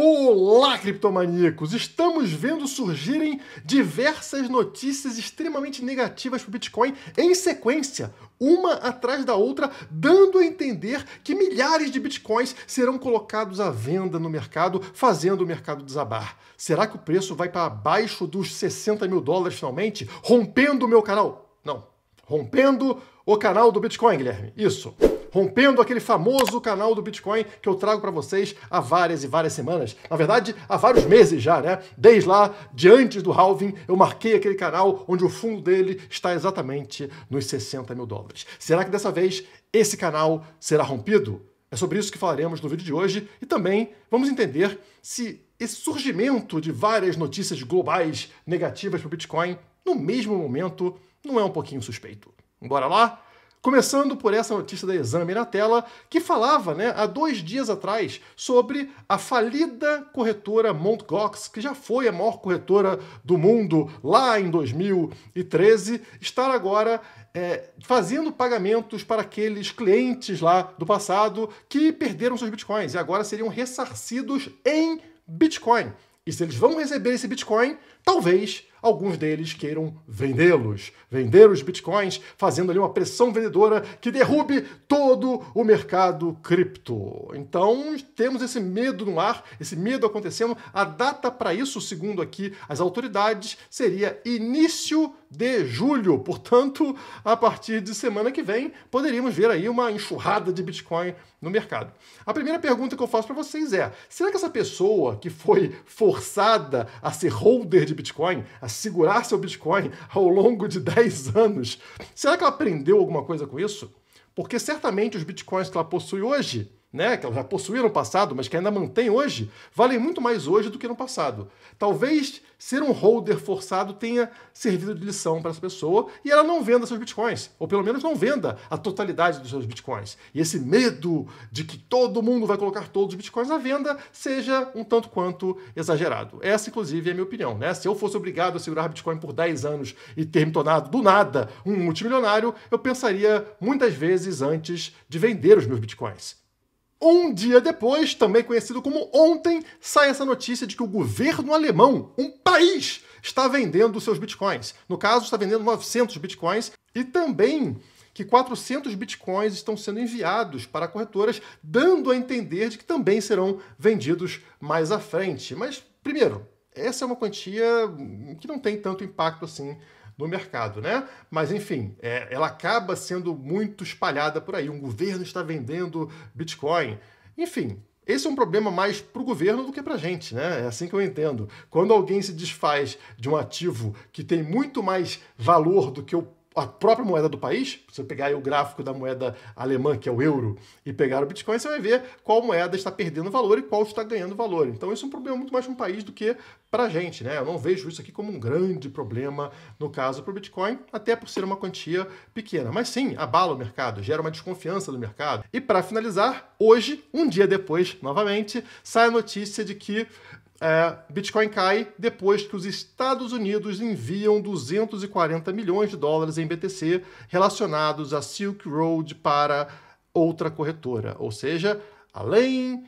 Olá, criptomaníacos! Estamos vendo surgirem diversas notícias extremamente negativas para o Bitcoin em sequência, uma atrás da outra, dando a entender que milhares de Bitcoins serão colocados à venda no mercado, fazendo o mercado desabar. Será que o preço vai para abaixo dos 60 mil dólares finalmente, rompendo o meu canal? Não, rompendo o canal do Bitcoin, Guilherme. Isso. Rompendo aquele famoso canal do Bitcoin que eu trago para vocês há várias e várias semanas. Na verdade, há vários meses já, né? Desde lá, de antes do halving, eu marquei aquele canal onde o fundo dele está exatamente nos 60 mil dólares. Será que dessa vez esse canal será rompido? É sobre isso que falaremos no vídeo de hoje e também vamos entender se esse surgimento de várias notícias globais negativas para o Bitcoin no mesmo momento não é um pouquinho suspeito. Bora lá? Começando por essa notícia da Exame na tela, que falava, há 2 dias atrás, sobre a falida corretora Mt. Gox, que já foi a maior corretora do mundo lá em 2013, estar agora fazendo pagamentos para aqueles clientes lá do passado que perderam seus bitcoins e agora seriam ressarcidos em Bitcoin. E se eles vão receber esse Bitcoin, talvez alguns deles queiram vendê-los, vender os bitcoins, fazendo ali uma pressão vendedora que derrube todo o mercado cripto. Então, temos esse medo no ar, esse medo acontecendo. A data para isso, segundo aqui as autoridades, seria início de julho. Portanto, a partir de semana que vem, poderíamos ver aí uma enxurrada de Bitcoin no mercado. A primeira pergunta que eu faço para vocês é: será que essa pessoa que foi forçada a ser holder de Bitcoin, a segurar seu Bitcoin ao longo de 10 anos, será que ela aprendeu alguma coisa com isso? Porque certamente os Bitcoins que ela possui hoje, que ela já possuía no passado, mas que ainda mantém hoje, valem muito mais hoje do que no passado. Talvez ser um holder forçado tenha servido de lição para essa pessoa e ela não venda seus bitcoins, ou pelo menos não venda a totalidade dos seus bitcoins. E esse medo de que todo mundo vai colocar todos os bitcoins à venda seja um tanto quanto exagerado. Essa, inclusive, é a minha opinião. Se eu fosse obrigado a segurar bitcoin por 10 anos e ter me tornado, do nada, um multimilionário, eu pensaria muitas vezes antes de vender os meus bitcoins. Um dia depois, também conhecido como ontem, sai essa notícia de que o governo alemão, um país, está vendendo seus bitcoins. No caso, está vendendo 900 bitcoins e também que 400 bitcoins estão sendo enviados para corretoras, dando a entender de que também serão vendidos mais à frente. Mas, primeiro, essa é uma quantia que não tem tanto impacto assim no mercado, Mas, enfim, ela acaba sendo muito espalhada por aí. Um governo está vendendo Bitcoin. Enfim, esse é um problema mais para o governo do que para a gente, É assim que eu entendo. Quando alguém se desfaz de um ativo que tem muito mais valor do que a própria moeda do país, se você pegar aí o gráfico da moeda alemã, que é o euro, e pegar o Bitcoin, você vai ver qual moeda está perdendo valor e qual está ganhando valor. Então isso é um problema muito mais para um país do que para a gente, Eu não vejo isso aqui como um grande problema, no caso, para o Bitcoin, até por ser uma quantia pequena. Mas sim, abala o mercado, gera uma desconfiança do mercado. E para finalizar, hoje, um dia depois, novamente, sai a notícia de que Bitcoin cai depois que os Estados Unidos enviam 240 milhões de dólares em BTC relacionados a Silk Road para outra corretora. Ou seja, além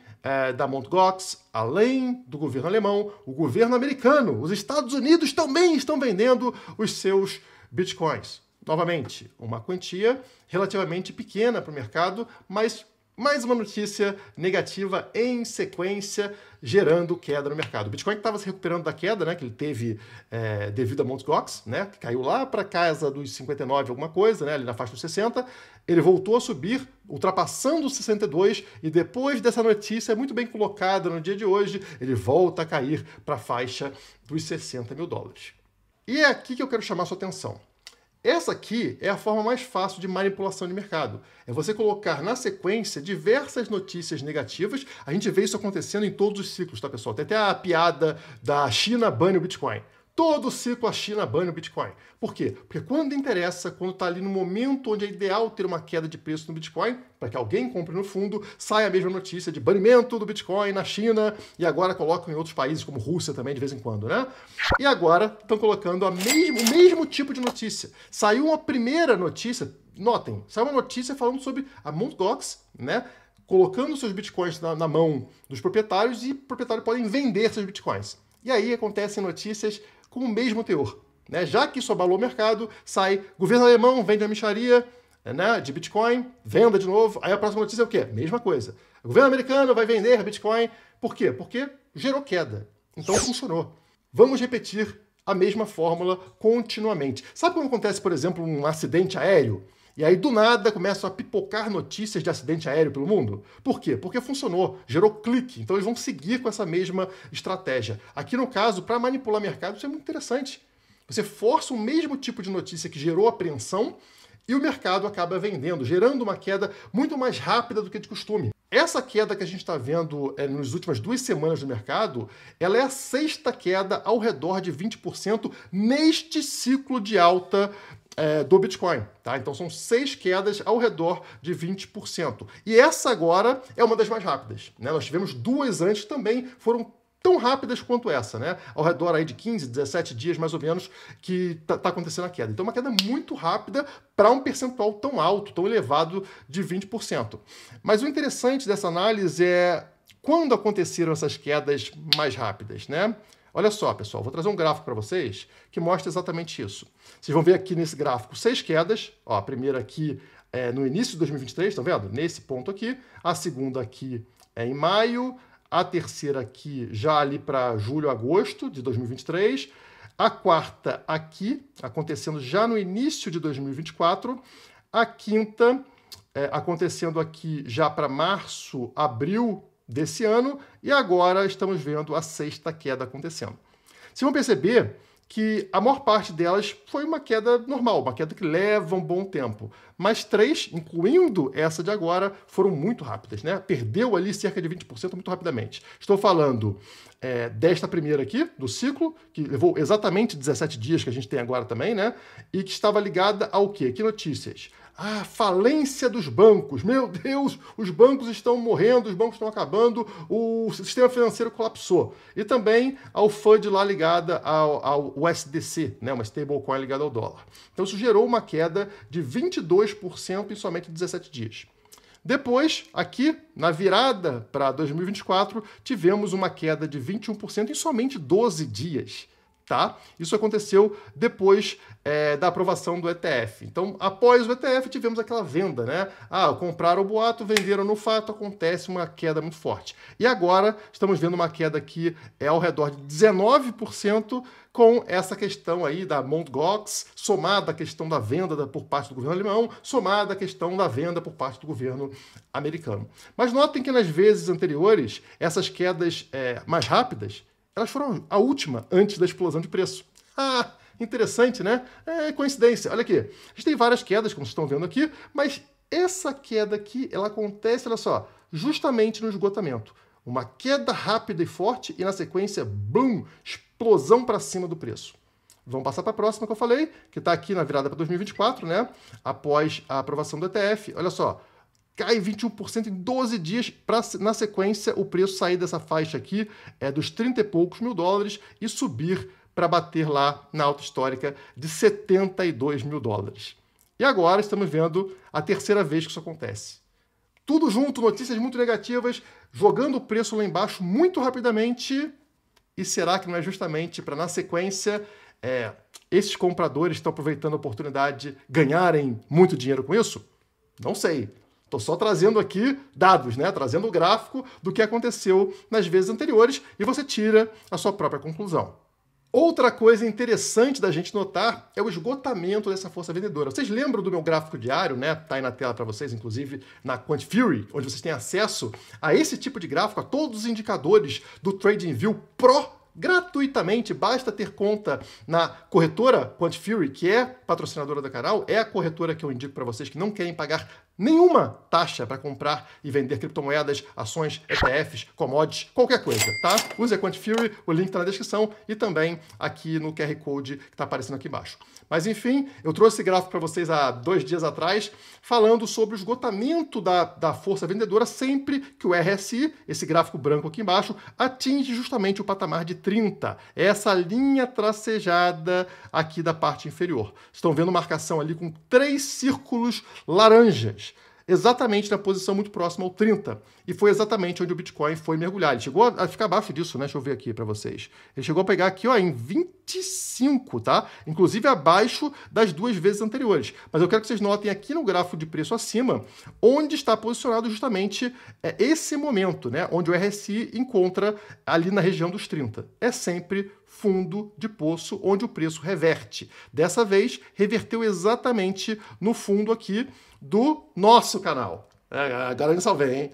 da Mt. Gox, além do governo alemão, o governo americano, os Estados Unidos também estão vendendo os seus Bitcoins. Novamente, uma quantia relativamente pequena para o mercado, mas mais uma notícia negativa em sequência, gerando queda no mercado. O Bitcoin estava se recuperando da queda, que ele teve devido a Mt. Gox, que caiu lá para casa dos 59 alguma coisa, ali na faixa dos 60. Ele voltou a subir, ultrapassando os 62, e depois dessa notícia muito bem colocada no dia de hoje, ele volta a cair para a faixa dos 60 mil dólares. E é aqui que eu quero chamar a sua atenção. Essa aqui é a forma mais fácil de manipulação de mercado. É você colocar na sequência diversas notícias negativas. A gente vê isso acontecendo em todos os ciclos, tá, pessoal? Tem até a piada da China bane o Bitcoin. Todo ciclo a China bane o Bitcoin. Por quê? Porque quando interessa, quando está ali no momento onde é ideal ter uma queda de preço no Bitcoin, para que alguém compre no fundo, sai a mesma notícia de banimento do Bitcoin na China, e agora colocam em outros países, como Rússia também, de vez em quando, E agora estão colocando o mesmo tipo de notícia. Saiu uma primeira notícia, notem, saiu uma notícia falando sobre a Mt. Gox, colocando seus bitcoins na mão dos proprietários e proprietários podem vender seus bitcoins. E aí acontecem notícias com o mesmo teor. Né? Já que isso abalou o mercado, sai governo alemão vende a mixaria, né, de Bitcoin, venda de novo. Aí a próxima notícia é o quê? Mesma coisa. O governo americano vai vender Bitcoin. Por quê? Porque gerou queda. Então funcionou. Vamos repetir a mesma fórmula continuamente. Sabe quando acontece, por exemplo, um acidente aéreo? E aí, do nada, começam a pipocar notícias de acidente aéreo pelo mundo? Por quê? Porque funcionou, gerou clique. Então, eles vão seguir com essa mesma estratégia. Aqui, no caso, para manipular mercado, isso é muito interessante. Você força o mesmo tipo de notícia que gerou apreensão e o mercado acaba vendendo, gerando uma queda muito mais rápida do que de costume. Essa queda que a gente está vendo nas últimas 2 semanas do mercado, ela é a 6ª queda ao redor de 20% neste ciclo de alta do Bitcoin. Tá? Então são 6 quedas ao redor de 20%. E essa agora é uma das mais rápidas. Né? Nós tivemos 2 antes que também foram tão rápidas quanto essa, né? Ao redor aí de 15, 17 dias, mais ou menos, que tá acontecendo a queda. Então, uma queda muito rápida para um percentual tão alto, tão elevado de 20%. Mas o interessante dessa análise é quando aconteceram essas quedas mais rápidas, né? Olha só, pessoal, vou trazer um gráfico para vocês que mostra exatamente isso. Vocês vão ver aqui nesse gráfico 6 quedas. Ó, a primeira aqui é no início de 2023, estão vendo? Nesse ponto aqui. A segunda aqui é em maio. A terceira aqui já ali para julho, agosto de 2023. A quarta aqui, acontecendo já no início de 2024. A quinta acontecendo aqui já para março, abril desse ano. E agora estamos vendo a 6ª queda acontecendo. Vocês vão perceber que a maior parte delas foi uma queda normal, uma queda que leva um bom tempo. Mas 3, incluindo essa de agora, foram muito rápidas, né? Perdeu ali cerca de 20% muito rapidamente. Estou falando desta primeira aqui, do ciclo, que levou exatamente 17 dias que a gente tem agora também, né? E que estava ligada ao quê? Que notícias? Ah, falência dos bancos. Meu Deus, os bancos estão morrendo, os bancos estão acabando, o sistema financeiro colapsou. E também ao FUD lá ligada ao USDC, né, uma stablecoin ligada ao dólar. Então isso gerou uma queda de 22% em somente 17 dias. Depois, aqui, na virada para 2024, tivemos uma queda de 21% em somente 12 dias. Tá? Isso aconteceu depois da aprovação do ETF. Então, após o ETF, tivemos aquela venda, né? Ah, compraram o boato, venderam no fato, acontece uma queda muito forte. E agora, estamos vendo uma queda que é ao redor de 19%, com essa questão aí da Mt. Gox, somada à questão da venda por parte do governo alemão, somada à questão da venda por parte do governo americano. Mas notem que nas vezes anteriores, essas quedas mais rápidas, elas foram a última antes da explosão de preço. Ah, interessante, né? É coincidência. Olha aqui, a gente tem várias quedas, como vocês estão vendo aqui, mas essa queda aqui, ela acontece, olha só, justamente no esgotamento. Uma queda rápida e forte e, na sequência, boom, explosão para cima do preço. Vamos passar para a próxima que eu falei, que está aqui na virada para 2024, né? Após a aprovação do ETF. Olha só, cai 21% em 12 dias, para na sequência o preço sair dessa faixa aqui dos 30 e poucos mil dólares e subir para bater lá na alta histórica de 72 mil dólares. E agora estamos vendo a terceira vez que isso acontece. Tudo junto, notícias muito negativas, jogando o preço lá embaixo muito rapidamente. E será que não é justamente para, na sequência, esses compradores estão aproveitando a oportunidade de ganharem muito dinheiro com isso? Não sei. Estou só trazendo aqui dados, né? Trazendo o gráfico do que aconteceu nas vezes anteriores e você tira a sua própria conclusão. Outra coisa interessante da gente notar é o esgotamento dessa força vendedora. Vocês lembram do meu gráfico diário, né? Tá aí na tela para vocês, inclusive na Quant Fury, onde vocês têm acesso a esse tipo de gráfico, a todos os indicadores do TradingView Pro gratuitamente. Basta ter conta na corretora Quant Fury, que é patrocinadora do canal, é a corretora que eu indico para vocês que não querem pagar nenhuma taxa para comprar e vender criptomoedas, ações, ETFs, commodities, qualquer coisa, tá? Use a Quant Fury, o link está na descrição e também aqui no QR Code que está aparecendo aqui embaixo. Mas enfim, eu trouxe esse gráfico para vocês há 2 dias atrás, falando sobre o esgotamento da força vendedora sempre que o RSI, esse gráfico branco aqui embaixo, atinge justamente o patamar de 30. É essa linha tracejada aqui da parte inferior. Estão vendo marcação ali com 3 círculos laranjas. exatamente na posição muito próxima ao 30. E foi exatamente onde o Bitcoin foi mergulhar. Ele chegou a ficar abaixo disso, né? Deixa eu ver aqui para vocês. Ele chegou a pegar aqui, ó, em 25, tá? Inclusive abaixo das 2 vezes anteriores. Mas eu quero que vocês notem aqui no gráfico de preço acima, onde está posicionado justamente esse momento, né? Onde o RSI encontra ali na região dos 30. É sempre fundo de poço, onde o preço reverte. Dessa vez, reverteu exatamente no fundo aqui do nosso canal. Agora eu me salvei, hein?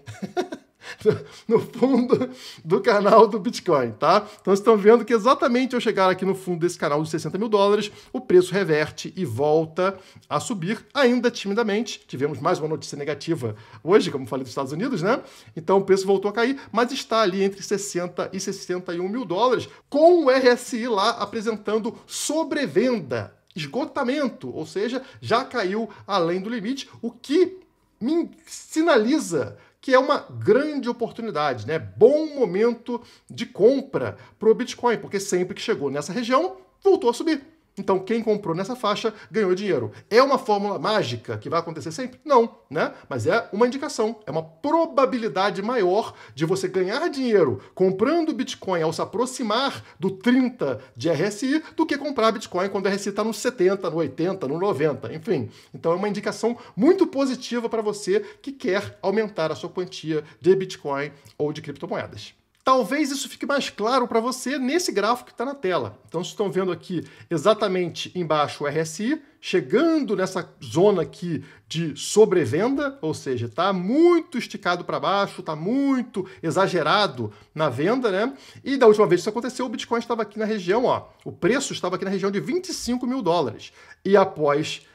No fundo do canal do Bitcoin, tá? Então vocês estão vendo que exatamente ao chegar aqui no fundo desse canal de 60 mil dólares, o preço reverte e volta a subir, ainda timidamente. Tivemos mais uma notícia negativa hoje, como falei, dos Estados Unidos, né? Então o preço voltou a cair, mas está ali entre 60 e 61 mil dólares, com o RSI lá apresentando sobrevenda, esgotamento, ou seja, já caiu além do limite, o que me sinaliza que é uma grande oportunidade, né? Bom momento de compra para o Bitcoin, porque sempre que chegou nessa região, voltou a subir. Então, quem comprou nessa faixa ganhou dinheiro. É uma fórmula mágica que vai acontecer sempre? Não, né? Mas é uma indicação, é uma probabilidade maior de você ganhar dinheiro comprando Bitcoin ao se aproximar do 30 de RSI do que comprar Bitcoin quando o RSI está no 70, no 80, no 90, enfim. Então, é uma indicação muito positiva para você que quer aumentar a sua quantia de Bitcoin ou de criptomoedas. Talvez isso fique mais claro para você nesse gráfico que está na tela. Então, vocês estão vendo aqui exatamente embaixo o RSI, chegando nessa zona aqui de sobrevenda, ou seja, está muito esticado para baixo, está muito exagerado na venda, né? E da última vez que isso aconteceu, o Bitcoin estava aqui na região, ó, o preço estava aqui na região de 25 mil dólares. E após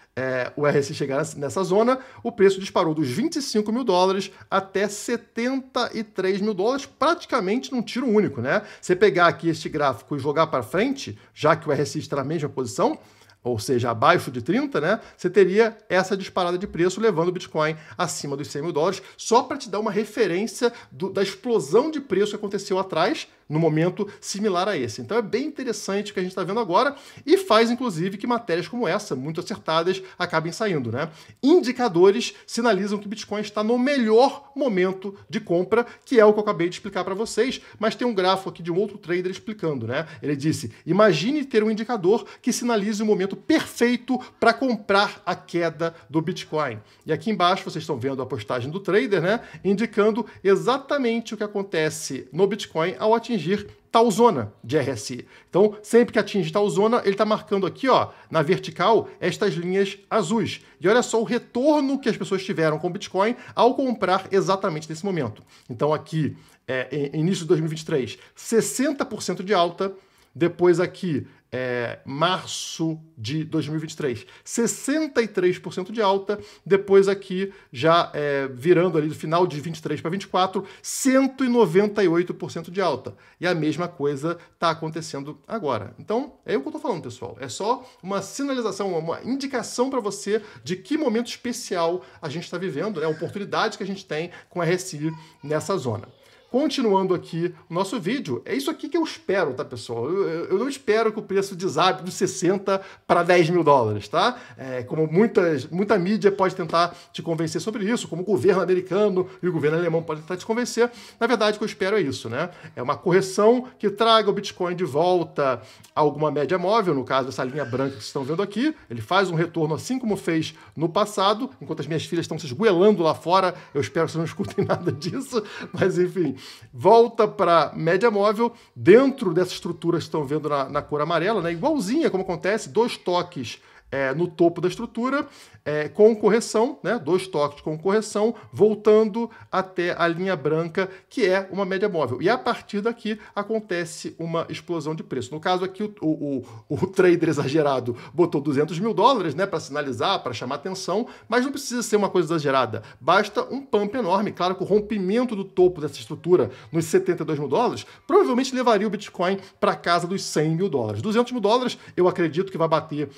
o RSI chegar nessa zona, o preço disparou dos 25 mil dólares até 73 mil dólares, praticamente num tiro único, né? Você pegar aqui este gráfico e jogar para frente, já que o RSI está na mesma posição, ou seja, abaixo de 30, né? Você teria essa disparada de preço levando o Bitcoin acima dos 100 mil dólares, só para te dar uma referência da explosão de preço que aconteceu atrás, no momento similar a esse. Então é bem interessante o que a gente está vendo agora e faz, inclusive, que matérias como essa, muito acertadas, acabem saindo, né? Indicadores sinalizam que o Bitcoin está no melhor momento de compra, que é o que eu acabei de explicar para vocês, mas tem um gráfico aqui de um outro trader explicando, né? Ele disse, imagine ter um indicador que sinalize o momento perfeito para comprar a queda do Bitcoin. E aqui embaixo vocês estão vendo a postagem do trader, né? Indicando exatamente o que acontece no Bitcoin ao atingir tal zona de RSI. Então, sempre que atinge tal zona, ele está marcando aqui, ó, na vertical, estas linhas azuis. E olha só o retorno que as pessoas tiveram com o Bitcoin ao comprar exatamente nesse momento. Então, aqui, início de 2023, 60% de alta. Depois aqui, março de 2023, 63% de alta. Depois aqui, já virando ali do final de 23 para 24, 198% de alta. E a mesma coisa está acontecendo agora. Então, é o que eu estou falando, pessoal. É só uma sinalização, uma indicação para você de que momento especial a gente está vivendo, né? A oportunidade que a gente tem com a RSI nessa zona. Continuando aqui o nosso vídeo, é isso aqui que eu espero, tá, pessoal? Eu não espero que o preço desabe dos 60 para 10 mil dólares, tá? Como muita mídia pode tentar te convencer sobre isso, como o governo americano e o governo alemão podem tentar te convencer. Na verdade, o que eu espero é isso, né? É uma correção que traga o Bitcoin de volta a alguma média móvel, no caso, essa linha branca que vocês estão vendo aqui. Ele faz um retorno assim como fez no passado, enquanto as minhas filhas estão se esgoelando lá fora. Eu espero que vocês não escutem nada disso, mas enfim. Volta para média móvel dentro dessa estrutura que estão vendo na cor amarela, né? Igualzinha como acontece, 2 toques no topo da estrutura, com correção, né? 2 toques com correção, voltando até a linha branca, que é uma média móvel. E a partir daqui acontece uma explosão de preço. No caso aqui, o trader exagerado botou 200 mil dólares, né? Para sinalizar, para chamar atenção, mas não precisa ser uma coisa exagerada. Basta um pump enorme. Claro que o rompimento do topo dessa estrutura nos 72 mil dólares provavelmente levaria o Bitcoin para casa dos 100 mil dólares. 200 mil dólares, eu acredito que vai bater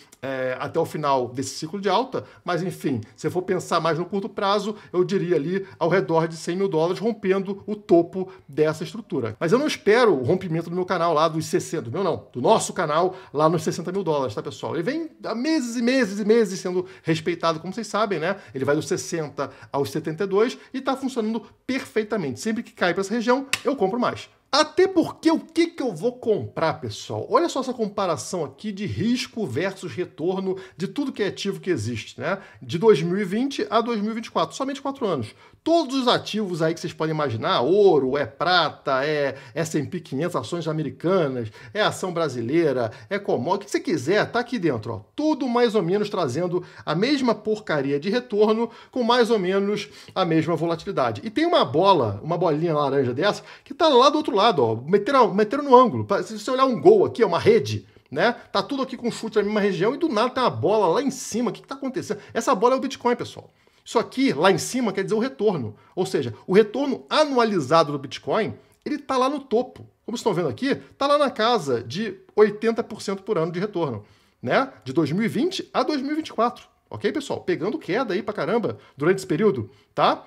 até o final desse ciclo de alta, mas enfim, se eu for pensar mais no curto prazo, eu diria ali ao redor de 100 mil dólares, rompendo o topo dessa estrutura. Mas eu não espero o rompimento do meu canal lá dos 60, do nosso canal lá nos 60 mil dólares, tá, pessoal? Ele vem há meses e meses e meses sendo respeitado, como vocês sabem, né? Ele vai dos 60 aos 72 e tá funcionando perfeitamente. Sempre que cai para essa região, eu compro mais. Até porque o que eu vou comprar, pessoal? Olha só essa comparação aqui de risco versus retorno de tudo que é ativo que existe, né? De 2020 a 2024, somente 4 anos. Todos os ativos aí que vocês podem imaginar, ouro, é prata, é S&P 500, ações americanas, é ação brasileira, é commodity, o que você quiser, tá aqui dentro, ó. Tudo mais ou menos trazendo a mesma porcaria de retorno com mais ou menos a mesma volatilidade. E tem uma bolinha laranja dessa, que tá lá do outro lado, ó, meteram no ângulo. Se você olhar um gol aqui, é uma rede, né? Tá tudo aqui com chute na mesma região e do nada tem uma bola lá em cima. O que tá acontecendo? Essa bola é o Bitcoin, pessoal. Isso aqui, lá em cima, quer dizer o retorno. Ou seja, o retorno anualizado do Bitcoin, ele tá lá no topo. Como vocês estão vendo aqui, tá lá na casa de 80% por ano de retorno, né? De 2020 a 2024. Ok, pessoal? Pegando queda aí pra caramba durante esse período, tá?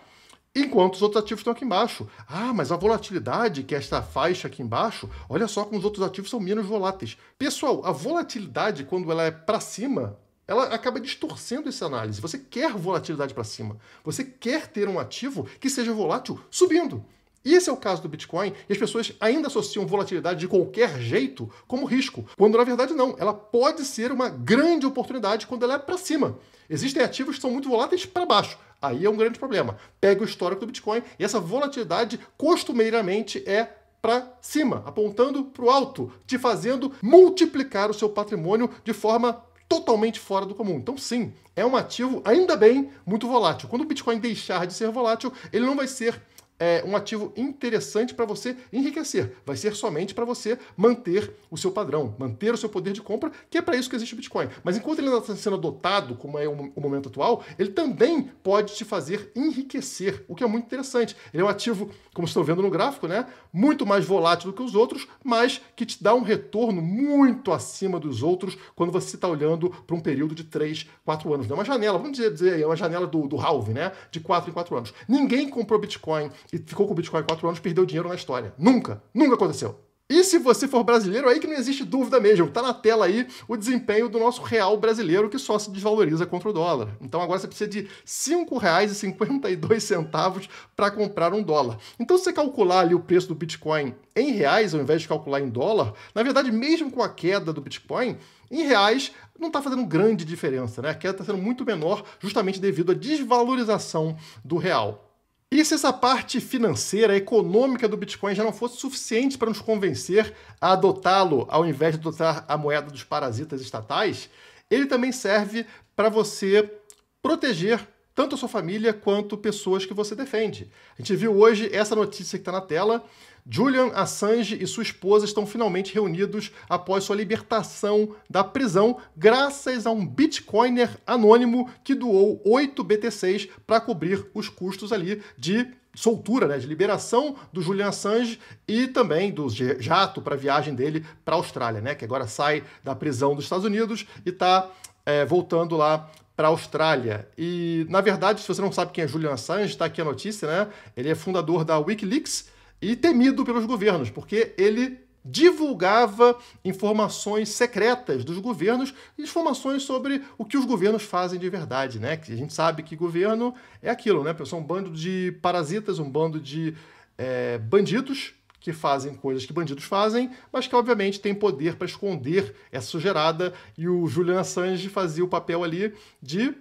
Enquanto os outros ativos estão aqui embaixo. Ah, mas a volatilidade, que é esta faixa aqui embaixo, olha só como os outros ativos são menos voláteis. Pessoal, a volatilidade, quando ela é para cima, ela acaba distorcendo essa análise. Você quer volatilidade para cima. Você quer ter um ativo que seja volátil subindo. E esse é o caso do Bitcoin, e as pessoas ainda associam volatilidade de qualquer jeito como risco, quando na verdade não. Ela pode ser uma grande oportunidade quando ela é para cima. Existem ativos que são muito voláteis para baixo. Aí é um grande problema. Pega o histórico do Bitcoin e essa volatilidade costumeiramente é para cima, apontando para o alto, te fazendo multiplicar o seu patrimônio de forma totalmente fora do comum. Então, sim, é um ativo, ainda bem, muito volátil. Quando o Bitcoin deixar de ser volátil, ele não vai ser um ativo interessante para você enriquecer. Vai ser somente para você manter o seu padrão, manter o seu poder de compra, que é para isso que existe o Bitcoin. Mas enquanto ele ainda está sendo adotado, como é o momento atual, ele também pode te fazer enriquecer, o que é muito interessante. Ele é um ativo, como vocês estão vendo no gráfico, né, muito mais volátil do que os outros, mas que te dá um retorno muito acima dos outros quando você está olhando para um período de 3, 4 anos. É uma janela, vamos dizer, é uma janela do halving, né, de 4 em 4 anos. Ninguém comprou Bitcoin e ficou com o Bitcoin 4 anos, perdeu dinheiro na história. Nunca. Nunca aconteceu. E se você for brasileiro, aí que não existe dúvida mesmo. Tá na tela aí o desempenho do nosso real brasileiro, que só se desvaloriza contra o dólar. Então agora você precisa de R$ 5,52 para comprar um dólar. Então se você calcular ali o preço do Bitcoin em reais, ao invés de calcular em dólar, na verdade, mesmo com a queda do Bitcoin, em reais não está fazendo grande diferença, né? A queda está sendo muito menor, justamente devido à desvalorização do real. E se essa parte financeira, econômica do Bitcoin já não fosse suficiente para nos convencer a adotá-lo ao invés de adotar a moeda dos parasitas estatais, ele também serve para você proteger tanto a sua família quanto pessoas que você defende. A gente viu hoje essa notícia que está na tela. Julian Assange e sua esposa estão finalmente reunidos após sua libertação da prisão, graças a um Bitcoiner anônimo que doou 8 BTCs para cobrir os custos ali de soltura, né, de liberação do Julian Assange e também do jato para a viagem dele para a Austrália, né, que agora sai da prisão dos Estados Unidos e está voltando lá para a Austrália. E, na verdade, se você não sabe quem é Julian Assange, está aqui a notícia, né? Ele é fundador da Wikileaks e temido pelos governos, porque ele divulgava informações secretas dos governos, informações sobre o que os governos fazem de verdade, né? Que a gente sabe que governo é aquilo, né? São um bando de parasitas, um bando de bandidos que fazem coisas que bandidos fazem, mas que obviamente têm poder para esconder essa sujeirada, e o Julian Assange fazia o papel ali de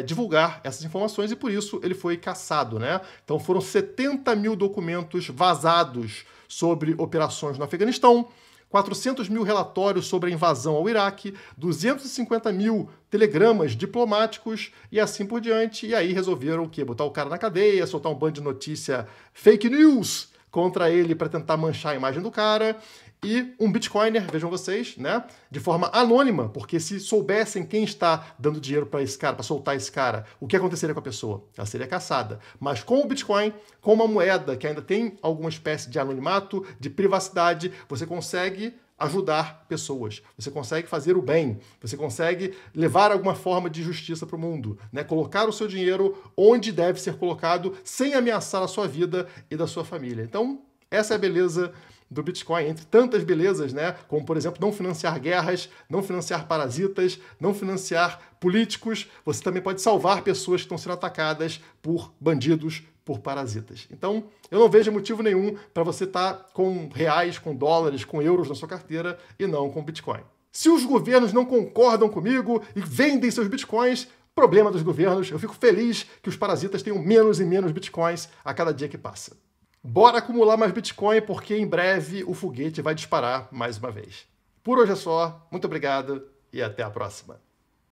divulgar essas informações e por isso ele foi caçado, né? Então foram 70 mil documentos vazados sobre operações no Afeganistão, 400 mil relatórios sobre a invasão ao Iraque, 250 mil telegramas diplomáticos e assim por diante. E aí resolveram o quê? Botar o cara na cadeia, soltar um bando de notícia fake news contra ele para tentar manchar a imagem do cara. E um Bitcoiner, vejam vocês, né, de forma anônima, porque se soubessem quem está dando dinheiro para esse cara, para soltar esse cara, o que aconteceria com a pessoa? Ela seria caçada. Mas com o Bitcoin, com uma moeda que ainda tem alguma espécie de anonimato, de privacidade, você consegue ajudar pessoas, você consegue fazer o bem, você consegue levar alguma forma de justiça para o mundo, né? Colocar o seu dinheiro onde deve ser colocado sem ameaçar a sua vida e da sua família. Então, essa é a beleza do Bitcoin, entre tantas belezas, né? Como, por exemplo, não financiar guerras, não financiar parasitas, não financiar políticos. Você também pode salvar pessoas que estão sendo atacadas por bandidos, por parasitas. Então, eu não vejo motivo nenhum para você estar com reais, com dólares, com euros na sua carteira e não com Bitcoin. Se os governos não concordam comigo e vendem seus Bitcoins, problema dos governos. Eu fico feliz que os parasitas tenham menos e menos Bitcoins a cada dia que passa. Bora acumular mais Bitcoin, porque em breve o foguete vai disparar mais uma vez. Por hoje é só, muito obrigado e até a próxima.